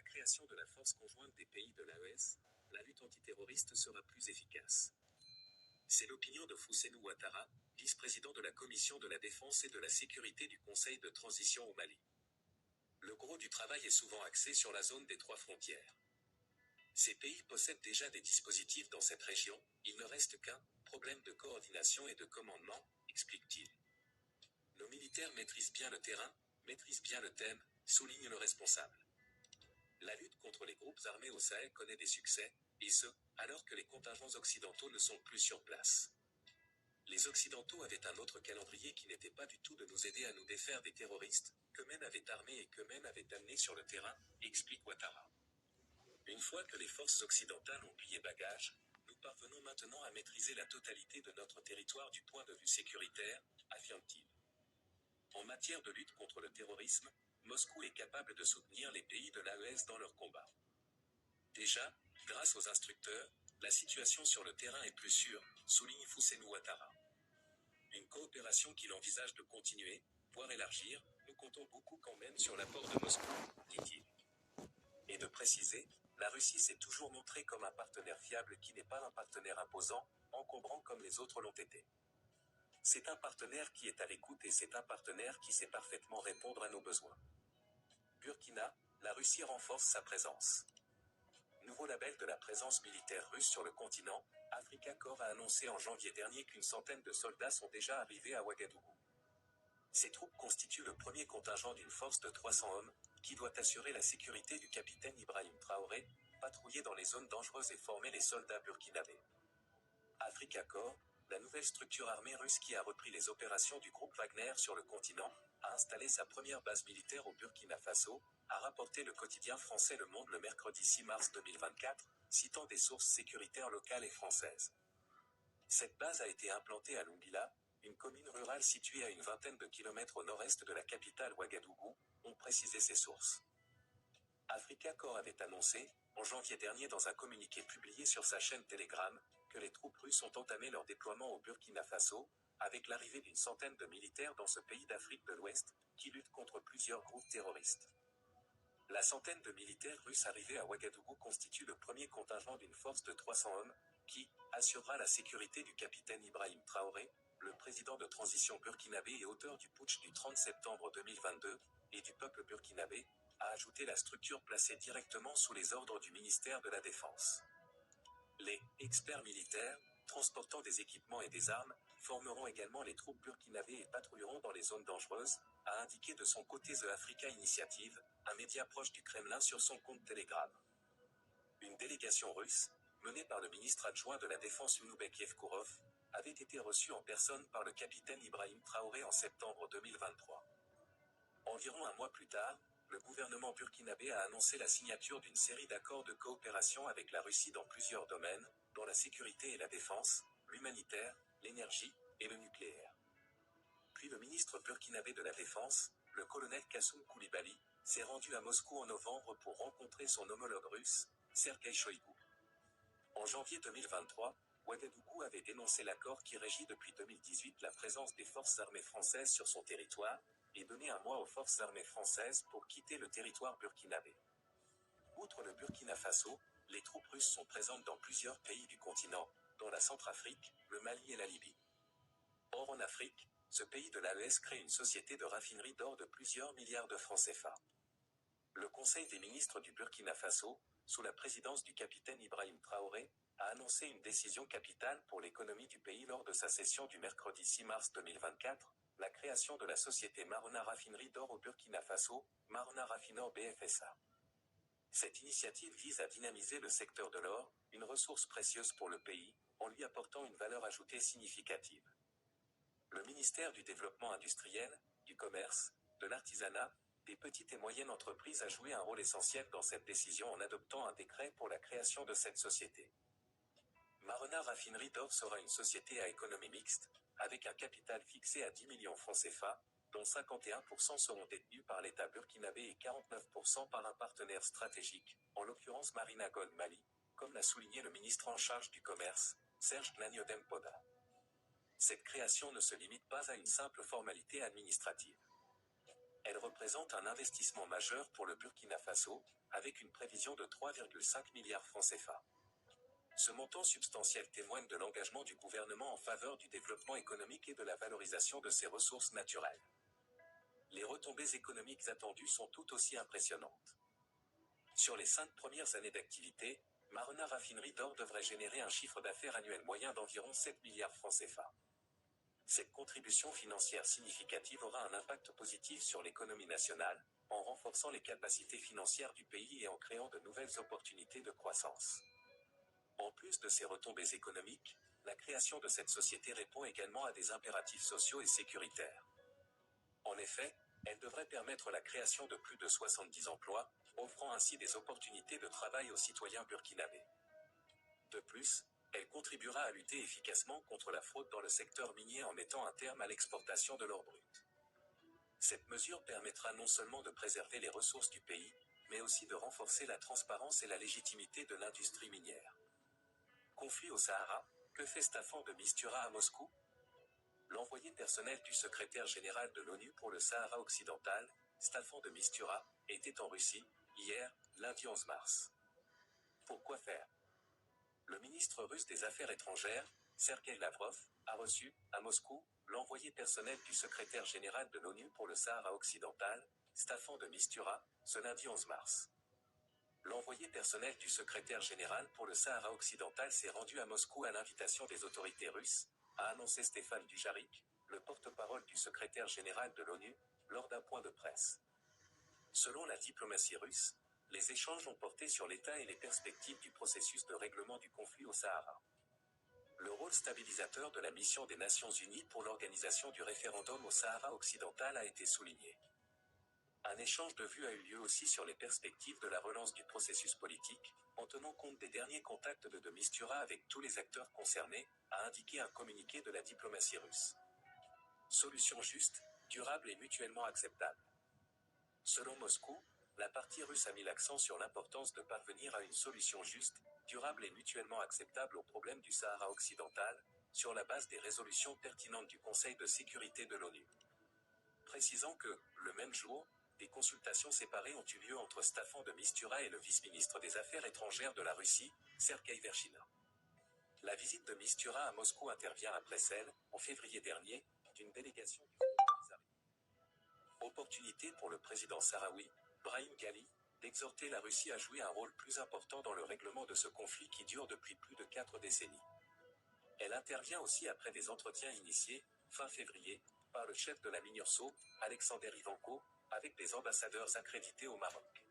la création de la force conjointe des pays de l'AES, la lutte antiterroriste sera plus efficace. C'est l'opinion de Fousseynou Ouattara, vice-président de la Commission de la Défense et de la Sécurité du Conseil de transition au Mali. Le gros du travail est souvent axé sur la zone des 3 frontières. Ces pays possèdent déjà des dispositifs dans cette région, il ne reste qu'un problème de coordination et de commandement, explique-t-il. Nos militaires maîtrisent bien le terrain, maîtrisent bien le thème, souligne le responsable. La lutte contre les groupes armés au Sahel connaît des succès, et ce, alors que les contingents occidentaux ne sont plus sur place. Les Occidentaux avaient un autre calendrier qui n'était pas du tout de nous aider à nous défaire des terroristes, qu'eux-mêmes avaient armés et qu'eux-mêmes avaient amenés sur le terrain, explique Ouattara. Une fois que les forces occidentales ont plié bagage, nous parvenons maintenant à maîtriser la totalité de notre territoire du point de vue sécuritaire, affirme-t-il. En matière de lutte contre le terrorisme, Moscou est capable de soutenir les pays de l'AES dans leur combat. Déjà, grâce aux instructeurs, la situation sur le terrain est plus sûre, souligne Fousseynou Ouattara. Une coopération qu'il envisage de continuer, voire élargir, nous comptons beaucoup quand même sur l'apport de Moscou, dit-il. Et de préciser, la Russie s'est toujours montrée comme un partenaire fiable qui n'est pas un partenaire imposant, encombrant comme les autres l'ont été. C'est un partenaire qui est à l'écoute et c'est un partenaire qui sait parfaitement répondre à nos besoins. Burkina, la Russie renforce sa présence. Nouveau label de la présence militaire russe sur le continent, Africa Corps a annoncé en janvier dernier qu'une centaine de soldats sont déjà arrivés à Ouagadougou. Ces troupes constituent le premier contingent d'une force de 300 hommes, qui doit assurer la sécurité du capitaine Ibrahim Traoré, patrouiller dans les zones dangereuses et former les soldats burkinabés. Africa Corps, la nouvelle structure armée russe qui a repris les opérations du groupe Wagner sur le continent, a installé sa première base militaire au Burkina Faso, a rapporté le quotidien français Le Monde le mercredi 6 mars 2024, citant des sources sécuritaires locales et françaises. Cette base a été implantée à Lumbila, une commune rurale située à une vingtaine de kilomètres au nord-est de la capitale Ouagadougou, ont précisé ces sources. Africa Corps avait annoncé, en janvier dernier dans un communiqué publié sur sa chaîne Telegram, que les troupes russes ont entamé leur déploiement au Burkina Faso, avec l'arrivée d'une centaine de militaires dans ce pays d'Afrique de l'Ouest, qui lutte contre plusieurs groupes terroristes. La centaine de militaires russes arrivés à Ouagadougou constitue le premier contingent d'une force de 300 hommes, qui assurera la sécurité du capitaine Ibrahim Traoré, le président de transition burkinabé et auteur du putsch du 30 septembre 2022, et du peuple burkinabé, a ajouté la structure placée directement sous les ordres du ministère de la Défense. Les experts militaires, transportant des équipements et des armes, formeront également les troupes burkinabées et patrouilleront dans les zones dangereuses, a indiqué de son côté The Africa Initiative, un média proche du Kremlin sur son compte Telegram. Une délégation russe, menée par le ministre adjoint de la Défense Unoubek Yevkourov, avait été reçue en personne par le capitaine Ibrahim Traoré en septembre 2023. Environ un mois plus tard, le gouvernement burkinabé a annoncé la signature d'une série d'accords de coopération avec la Russie dans plusieurs domaines, dont la sécurité et la défense, l'humanitaire, l'énergie et le nucléaire. Puis le ministre burkinabé de la Défense, le colonel Kassoum Koulibaly, s'est rendu à Moscou en novembre pour rencontrer son homologue russe, Sergueï Shoïgou. En janvier 2023, Ouagadougou avait dénoncé l'accord qui régit depuis 2018 la présence des forces armées françaises sur son territoire, et donné un mois aux forces armées françaises pour quitter le territoire burkinabé. Outre le Burkina Faso, les troupes russes sont présentes dans plusieurs pays du continent, dont la Centrafrique, le Mali et la Libye. Or en Afrique, ce pays de l'AES crée une société de raffinerie d'or de plusieurs milliards de francs CFA. Le Conseil des ministres du Burkina Faso, sous la présidence du capitaine Ibrahim Traoré, a annoncé une décision capitale pour l'économie du pays lors de sa session du mercredi 6 mars 2024, la création de la société Marona Raffinerie d'or au Burkina Faso, Marona Raffinor BFSA. Cette initiative vise à dynamiser le secteur de l'or, une ressource précieuse pour le pays, en lui apportant une valeur ajoutée significative. Le ministère du Développement industriel, du Commerce, de l'Artisanat, des petites et moyennes entreprises a joué un rôle essentiel dans cette décision en adoptant un décret pour la création de cette société. Marona Raffinerie d'or sera une société à économie mixte, avec un capital fixé à 10 millions francs CFA, dont 51% seront détenus par l'État burkinabé et 49% par un partenaire stratégique, en l'occurrence Marina Gold Mali, comme l'a souligné le ministre en charge du Commerce, Serge Gnaniodem Poda. Cette création ne se limite pas à une simple formalité administrative. Elle représente un investissement majeur pour le Burkina Faso, avec une prévision de 3,5 milliards francs CFA. Ce montant substantiel témoigne de l'engagement du gouvernement en faveur du développement économique et de la valorisation de ses ressources naturelles. Les retombées économiques attendues sont tout aussi impressionnantes. Sur les 5 premières années d'activité, Marena Raffinerie d'Or devrait générer un chiffre d'affaires annuel moyen d'environ 7 milliards francs CFA. Cette contribution financière significative aura un impact positif sur l'économie nationale, en renforçant les capacités financières du pays et en créant de nouvelles opportunités de croissance. En plus de ces retombées économiques, la création de cette société répond également à des impératifs sociaux et sécuritaires. En effet, elle devrait permettre la création de plus de 70 emplois, offrant ainsi des opportunités de travail aux citoyens burkinabés. De plus, elle contribuera à lutter efficacement contre la fraude dans le secteur minier en mettant un terme à l'exportation de l'or brut. Cette mesure permettra non seulement de préserver les ressources du pays, mais aussi de renforcer la transparence et la légitimité de l'industrie minière. Conflit au Sahara, que fait Staffan de Mistura à Moscou? L'envoyé personnel du secrétaire général de l'ONU pour le Sahara occidental, Staffan de Mistura, était en Russie, hier, lundi 11 mars. Pourquoi faire? Le ministre russe des Affaires étrangères, Sergueï Lavrov, a reçu, à Moscou, l'envoyé personnel du secrétaire général de l'ONU pour le Sahara occidental, Staffan de Mistura, ce lundi 11 mars. L'envoyé personnel du secrétaire général pour le Sahara occidental s'est rendu à Moscou à l'invitation des autorités russes, a annoncé Stéphane Dujarric, le porte-parole du secrétaire général de l'ONU, lors d'un point de presse. Selon la diplomatie russe, les échanges ont porté sur l'état et les perspectives du processus de règlement du conflit au Sahara. Le rôle stabilisateur de la mission des Nations Unies pour l'organisation du référendum au Sahara occidental a été souligné. Un échange de vues a eu lieu aussi sur les perspectives de la relance du processus politique, en tenant compte des derniers contacts de Mistura avec tous les acteurs concernés, a indiqué un communiqué de la diplomatie russe. Solution juste, durable et mutuellement acceptable. Selon Moscou, la partie russe a mis l'accent sur l'importance de parvenir à une solution juste, durable et mutuellement acceptable au problème du Sahara occidental, sur la base des résolutions pertinentes du Conseil de sécurité de l'ONU. Précisant que, le même jour, des consultations séparées ont eu lieu entre Staffan de Mistura et le vice-ministre des Affaires étrangères de la Russie, Sergueï Verchina. La visite de Mistura à Moscou intervient après celle, en février dernier, d'une délégation du opportunité pour le président sahraoui, Brahim Ghali, d'exhorter la Russie à jouer un rôle plus important dans le règlement de ce conflit qui dure depuis plus de 4 décennies. Elle intervient aussi après des entretiens initiés, fin février, par le chef de la MINURSO, Alexander Ivanko, avec des ambassadeurs accrédités au Maroc.